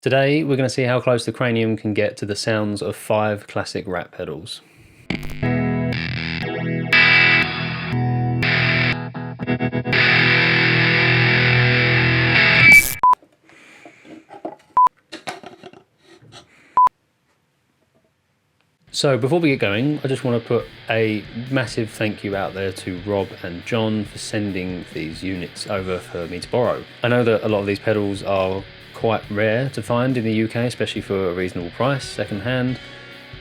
Today we're going to see how close the Cranium can get to the sounds of 5 classic Rat pedals. So before we get going, I just want to put a massive thank you out there to Rob and John for sending these units over for me to borrow. I know that a lot of these pedals are quite rare to find in the UK, especially for a reasonable price, second-hand.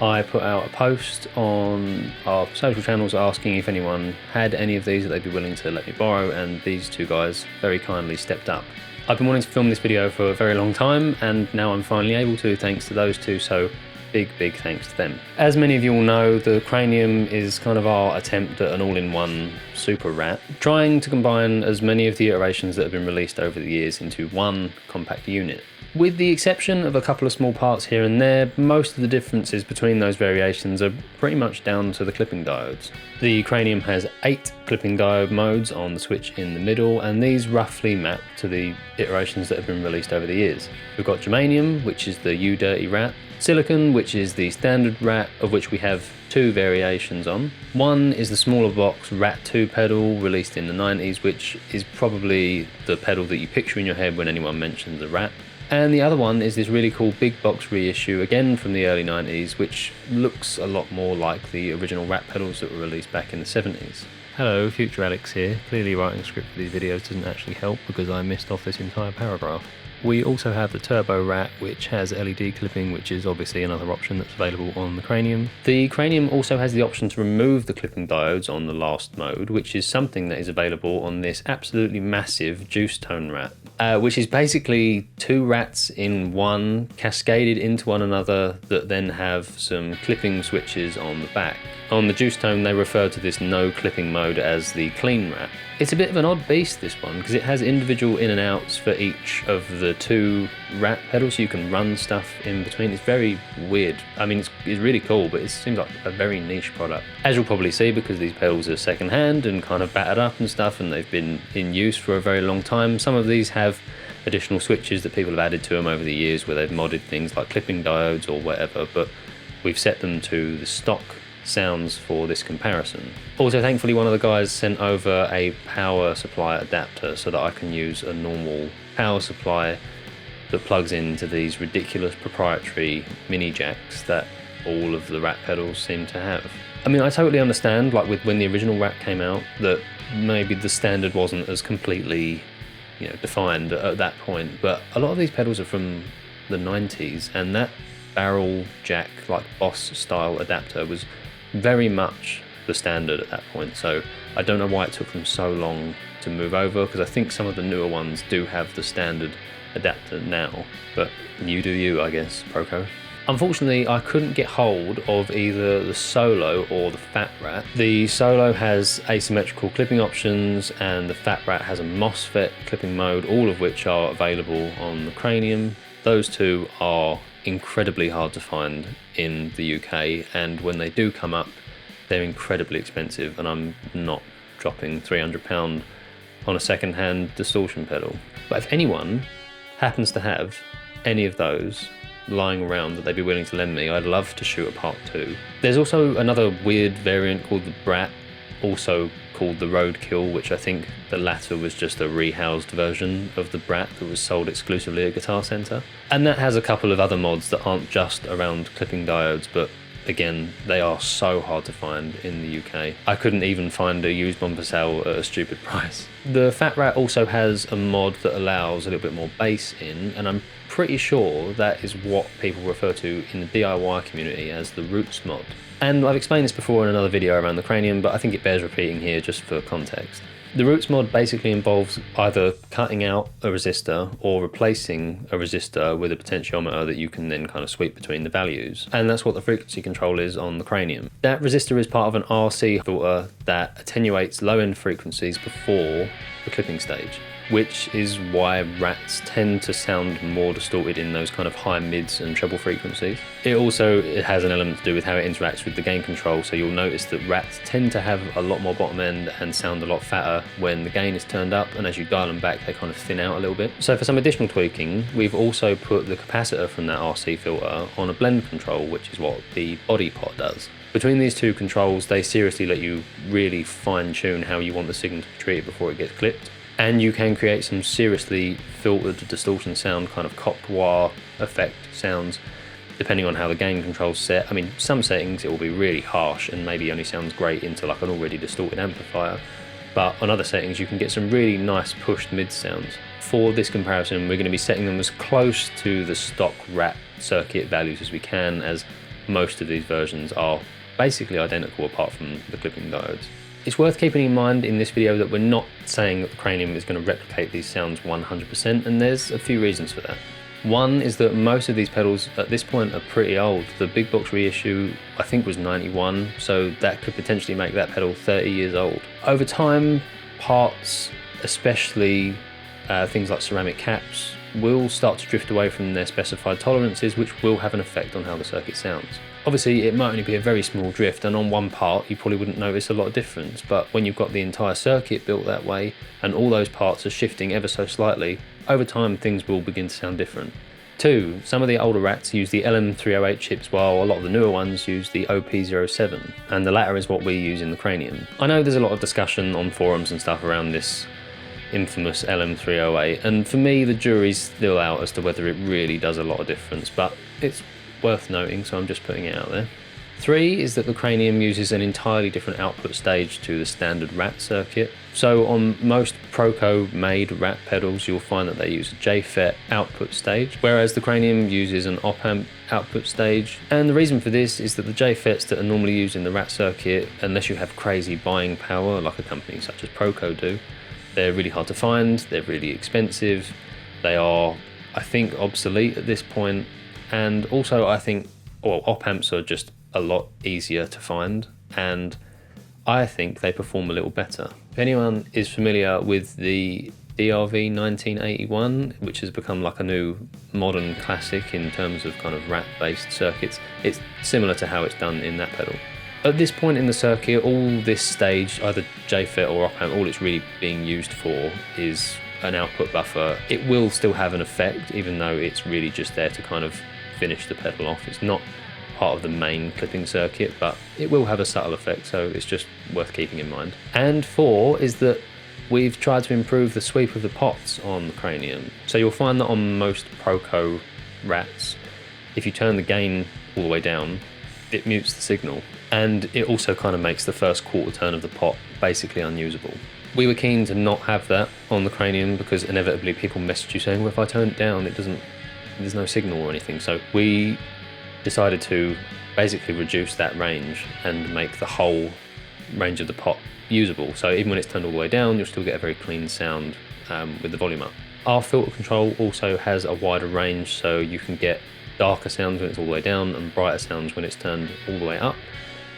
I put out a post on our social channels asking if anyone had any of these that they'd be willing to let me borrow, and these two guys very kindly stepped up. I've been wanting to film this video for a very long time, and now I'm finally able to, thanks to those two, so big thanks to them. As many of you will know, the Cranium is kind of our attempt at an all-in-one super Rat, trying to combine as many of the iterations that have been released over the years into one compact unit. With the exception of a couple of small parts here and there, most of the differences between those variations are pretty much down to the clipping diodes. The Cranium has 8 clipping diode modes on the switch in the middle, and these roughly map to the iterations that have been released over the years. We've got Germanium, which is the U Dirty Rat, Silicon, which is the standard Rat, of which we have 2 variations on. One is the smaller box Rat 2 pedal, released in the 90s, which is probably the pedal that you picture in your head when anyone mentions a Rat. And the other one is this really cool big box reissue, again from the early 90s, which looks a lot more like the original Rat pedals that were released back in the 70s. Hello, Future Alex here. Clearly writing a script for these videos doesn't actually help because I missed off this entire paragraph. We also have the Turbo Rat, which has LED clipping, which is obviously another option that's available on the Cranium. The Cranium also has the option to remove the clipping diodes on the last mode, which is something that is available on this absolutely massive Deucetone RAT, which is basically 2 rats in one, cascaded into one another, that then have some clipping switches on the back. On the Deucetone, they refer to this no clipping mode as the clean Rat. It's a bit of an odd beast, this one, because it has individual in and outs for each of the 2 Rat pedals, so you can run stuff in between. It's very weird. I mean, it's really cool, but it seems like a very niche product. As you'll probably see, because these pedals are second-hand and kind of battered up and stuff, and they've been in use for a very long time, some of these have additional switches that people have added to them over the years where they've modded things like clipping diodes or whatever, but we've set them to the stock sounds for this comparison. Also, thankfully, one of the guys sent over a power supply adapter so that I can use a normal power supply that plugs into these ridiculous proprietary mini jacks that all of the Rat pedals seem to have. I mean, I totally understand, like when the original Rat came out, that maybe the standard wasn't as completely, defined at that point, but a lot of these pedals are from the 90s, and that barrel jack, like Boss style adapter, was very much the standard at that point, so I don't know why it took them so long to move over, because I think some of the newer ones do have the standard adapter now, but you do you, I guess, Proco. Unfortunately, I couldn't get hold of either the Solo or the Fat Rat. The Solo has asymmetrical clipping options, and the Fat Rat has a MOSFET clipping mode, all of which are available on the Cranium. Those two are incredibly hard to find in the UK, and when they do come up, they're incredibly expensive, and I'm not dropping £300 on a second-hand distortion pedal. But if anyone happens to have any of those lying around that they'd be willing to lend me, I'd love to shoot a part 2. There's also another weird variant called the Brat, also called the Roadkill, which I think the latter was just a rehoused version of the Brat that was sold exclusively at Guitar Center. And that has a couple of other mods that aren't just around clipping diodes, but again, they are so hard to find in the UK. I couldn't even find a used one for sale at a stupid price. The Fat Rat also has a mod that allows a little bit more bass in, and I'm pretty sure that is what people refer to in the DIY community as the Roots mod. And I've explained this before in another video around the Cranium, but I think it bears repeating here just for context. The Roots mod basically involves either cutting out a resistor or replacing a resistor with a potentiometer that you can then kind of sweep between the values. And that's what the frequency control is on the Cranium. That resistor is part of an RC filter that attenuates low-end frequencies before the clipping stage. which is why rats tend to sound more distorted in those kind of high mids and treble frequencies. It has an element to do with how it interacts with the gain control, so you'll notice that rats tend to have a lot more bottom end and sound a lot fatter when the gain is turned up, and as you dial them back they kind of thin out a little bit. So for some additional tweaking, we've also put the capacitor from that RC filter on a blend control, which is what the body pot does. Between these two controls, they seriously let you really fine tune how you want the signal to be treated before it gets clipped. And you can create some seriously filtered distortion sound, kind of copper effect sounds, depending on how the gain control's set. I mean, some settings it will be really harsh and maybe only sounds great into like an already distorted amplifier, but on other settings you can get some really nice pushed mid sounds. For this comparison, we're going to be setting them as close to the stock RAT circuit values as we can, as most of these versions are basically identical apart from the clipping diodes. It's worth keeping in mind in this video that we're not saying that the Cranium is going to replicate these sounds 100%, and there's a few reasons for that. One is that most of these pedals at this point are pretty old. The big box reissue I think was 91, so that could potentially make that pedal 30 years old. Over time, parts, especially things like ceramic caps, will start to drift away from their specified tolerances, which will have an effect on how the circuit sounds. Obviously it might only be a very small drift, and on one part you probably wouldn't notice a lot of difference, but when you've got the entire circuit built that way and all those parts are shifting ever so slightly, over time things will begin to sound different. 2. Some of the older RATs use the LM308 chips, while a lot of the newer ones use the OP07, and the latter is what we use in the Cranium. I know there's a lot of discussion on forums and stuff around this infamous LM308, and for me the jury's still out as to whether it really does a lot of difference, but it's worth noting, so I'm just putting it out there. 3 is that the Cranium uses an entirely different output stage to the standard RAT circuit. So on most Proco made RAT pedals you'll find that they use a JFET output stage, whereas the Cranium uses an op-amp output stage. And the reason for this is that the JFETs that are normally used in the RAT circuit, unless you have crazy buying power like a company such as Proco do, they're really hard to find, they're really expensive, they are, I think, obsolete at this point. And also I think, well, op-amps are just a lot easier to find, and I think they perform a little better. If anyone is familiar with the DRV 1981, which has become like a new modern classic in terms of kind of RAT-based circuits, it's similar to how it's done in that pedal. At this point in the circuit, all this stage, either JFET or op-amp, all it's really being used for is an output buffer. It will still have an effect, even though it's really just there to kind of finish the pedal off. It's not part of the main clipping circuit, but it will have a subtle effect, so it's just worth keeping in mind. And 4 is that we've tried to improve the sweep of the pots on the Cranium. So you'll find that on most Proco RATs, if you turn the gain all the way down, it mutes the signal, and it also kind of makes the first quarter turn of the pot basically unusable. We were keen to not have that on the Cranium because inevitably people message you saying, well, if I turn it down, there's no signal or anything. So we decided to basically reduce that range and make the whole range of the pot usable. So even when it's turned all the way down, you'll still get a very clean sound with the volume up. Our filter control also has a wider range, so you can get darker sounds when it's all the way down and brighter sounds when it's turned all the way up.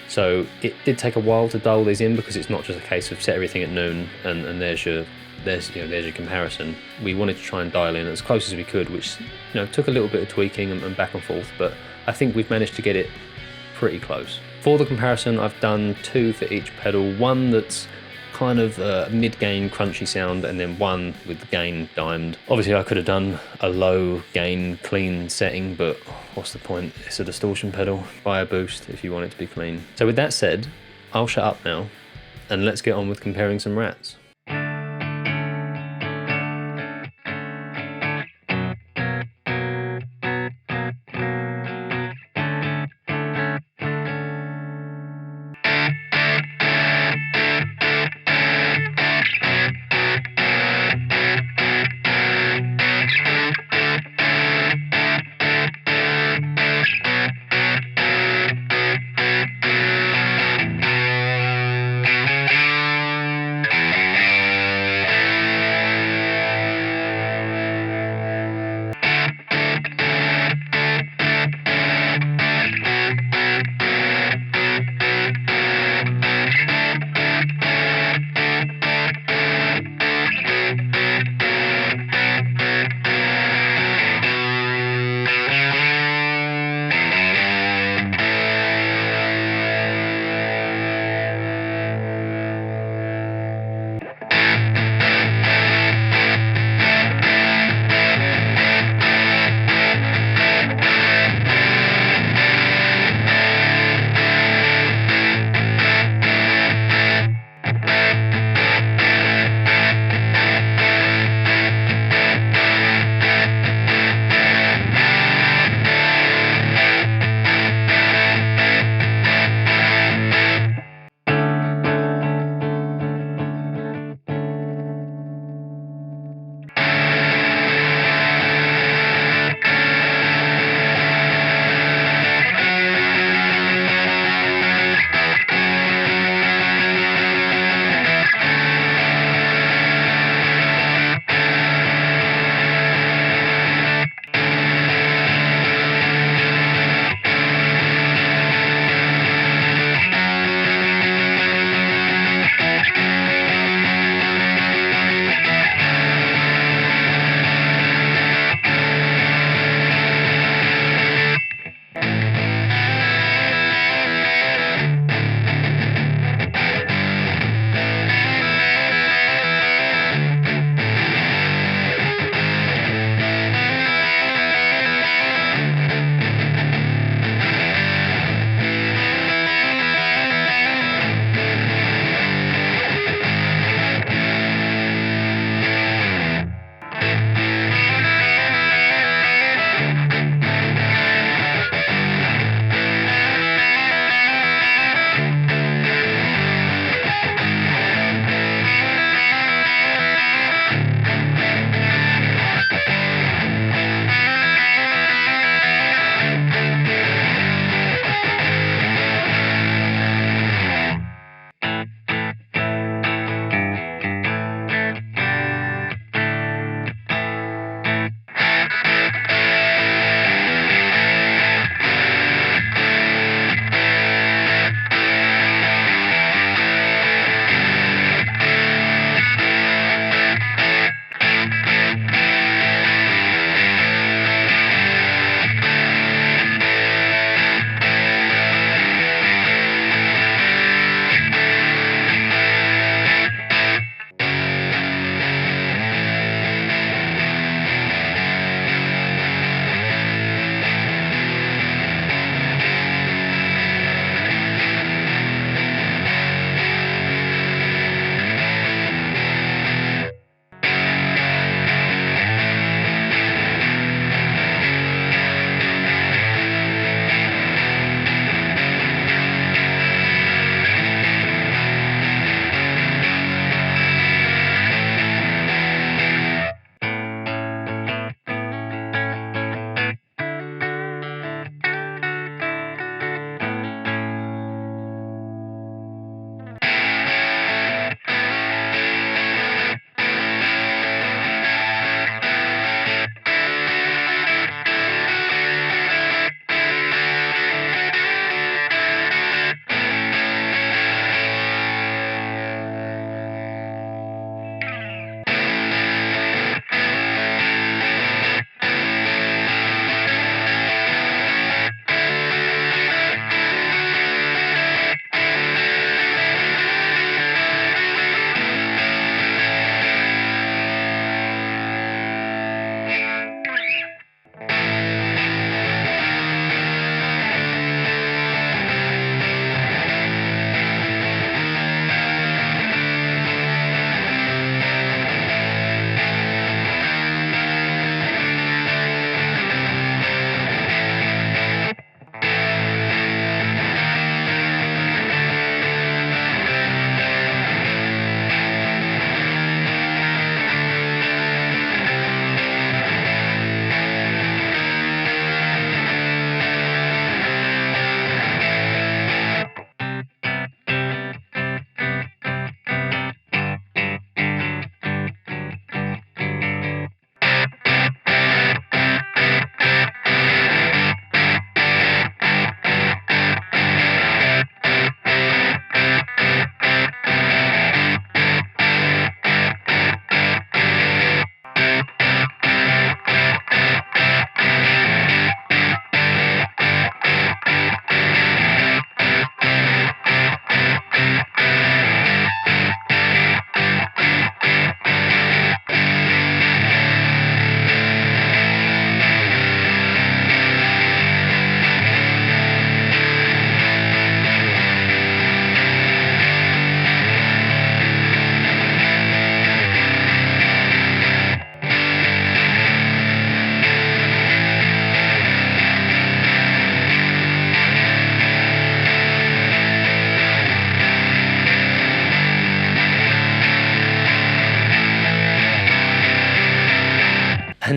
So it did take a while to dial these in because it's not just a case of set everything at noon and there's your comparison. We wanted to try and dial in as close as we could, which took a little bit of tweaking and back and forth, but I think we've managed to get it pretty close. For the comparison, I've done 2 for each pedal, one that's kind of a mid-gain crunchy sound and then one with the gain dimed. Obviously I could have done a low gain clean setting, but what's the point? It's a distortion pedal. Buy a boost if you want it to be clean. So with that said, I'll shut up now and let's get on with comparing some RATs.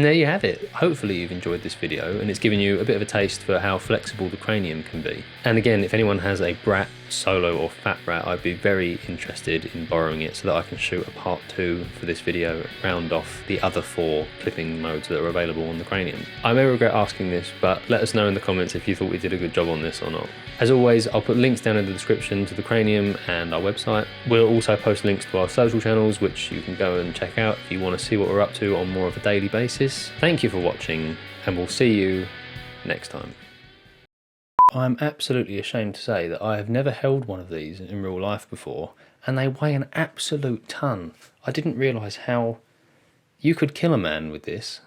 there you have it. Hopefully you've enjoyed this video and it's given you a bit of a taste for how flexible the Cranium can be. And again, if anyone has a Brat Solo or Fat Rat, I'd be very interested in borrowing it so that I can shoot a part 2 for this video and round off the other 4 clipping modes that are available on the Cranium. I may regret asking this, but let us know in the comments if you thought we did a good job on this or not. As always, I'll put links down in the description to the Cranium and our website. We'll also post links to our social channels, which you can go and check out if you want to see what we're up to on more of a daily basis. Thank you for watching, and we'll see you next time. I'm absolutely ashamed to say that I have never held one of these in real life before, and they weigh an absolute ton. I didn't realise how you could kill a man with this.